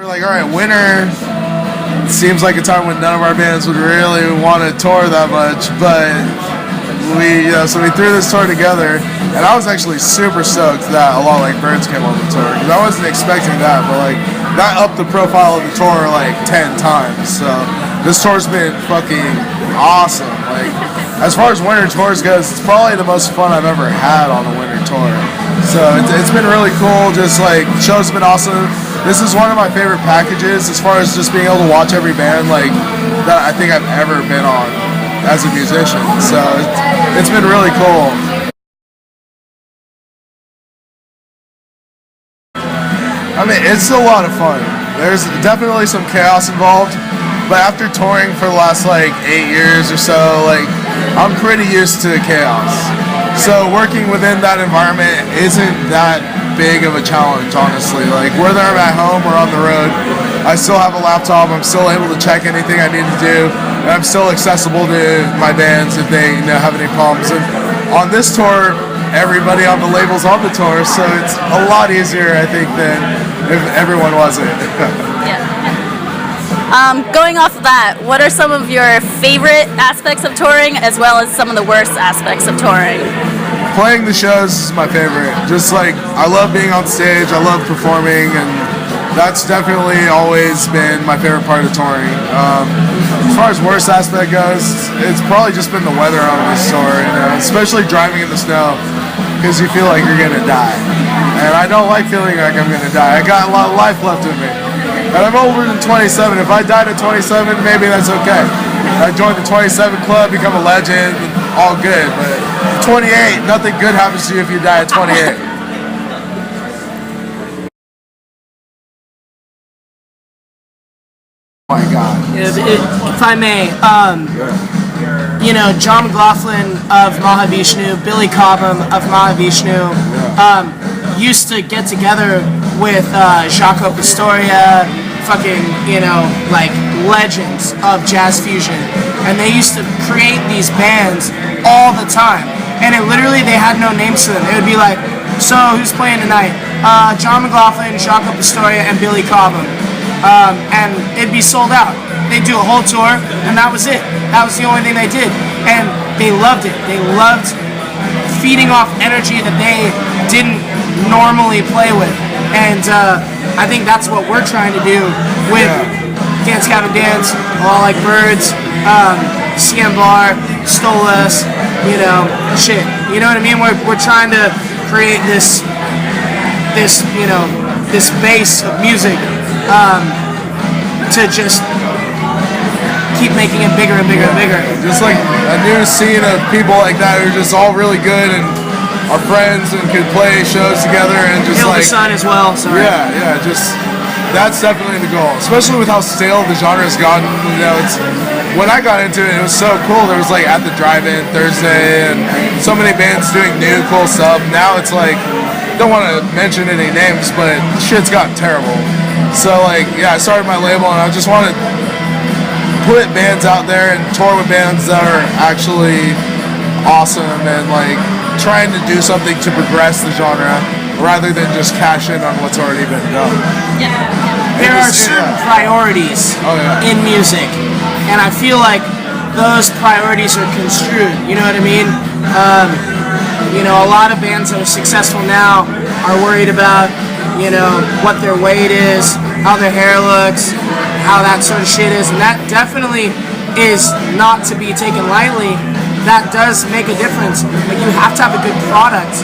We're like, all right, winter seems like a time when none of our bands would really want to tour that much, but so we threw this tour together, and I was actually super stoked that A Lot Like Birds came on the tour, because I wasn't expecting that, but like, that upped the profile of the tour like 10 times, so this tour's been fucking awesome. Like, as far as winter tours goes, it's probably the most fun I've ever had on a winter tour. So it's been really cool. Just like, the show's been awesome. This is one of my favorite packages as far as just being able to watch every band like that I think I've ever been on as a musician. So it's been really cool. I mean, it's a lot of fun. There's definitely some chaos involved, but after touring for the last like 8 years or so, like, I'm pretty used to chaos. So working within that environment isn't that big of a challenge, honestly. Like, whether I'm at home or on the road, I still have a laptop, I'm still able to check anything I need to do, and I'm still accessible to my bands if they have any problems. And on this tour, everybody on the label's on the tour, so it's a lot easier, I think, than if everyone wasn't. Going off of that, what are some of your favorite aspects of touring, as well as some of the worst aspects of touring? Playing the shows is my favorite. Just like, I love being on stage, I love performing, and that's definitely always been my favorite part of touring. As far as worst aspect goes, it's probably just been the weather on this tour, especially driving in the snow, because you feel like you're gonna die. And I don't like feeling like I'm gonna die. I got a lot of life left in me. And I'm older than 27. If I died at 27, maybe that's okay. I joined the 27 club, become a legend, all good. But 28, nothing good happens to you if you die at 28. Oh my God. If I may, you know, John McLaughlin of Mahavishnu, Billy Cobham of Mahavishnu, used to get together with Jaco Pastorius, fucking, you know, like legends of jazz fusion, and they used to create these bands all the time, and they had no names to them. It would be like, so who's playing tonight? John McLaughlin, Jaco Pastorius, and Billy Cobham, and it'd be sold out. They'd do a whole tour, and that was it. That was the only thing they did, and they loved it. They loved feeding off energy that they didn't normally play with, and I think that's what we're trying to do with Dance Gavin Dance, A Lot Like Birds, Sianvar, Stolas, you know, shit. You know what I mean? We're trying to create this you know, this base of music to just keep making it bigger and bigger and bigger. Just like a new scene of people like that who are just all really good and are friends and could play shows together and just Kill like... the Sun as well, sorry. Yeah, just... That's definitely the goal. Especially with how stale the genre has gotten. You know, when I got into it, it was so cool. There was like At the Drive-In Thursday and so many bands doing new cool stuff. Now it's like, don't want to mention any names, but shit's gotten terrible. So like, yeah, I started my label and I just want to put bands out there and tour with bands that are actually awesome and like trying to do something to progress the genre rather than just cash in on what's already been done. There are certain priorities in music, and I feel like those priorities are construed, you know what I mean? You know, a lot of bands that are successful now are worried about, you know, what their weight is, how their hair looks, how that sort of shit is, and that definitely is not to be taken lightly. That does make a difference. Like, you have to have a good product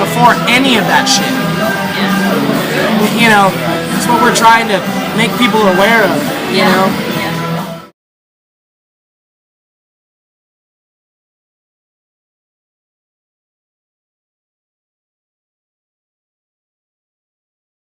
before any of that shit. You know, it's what we're trying to make people aware of, you know?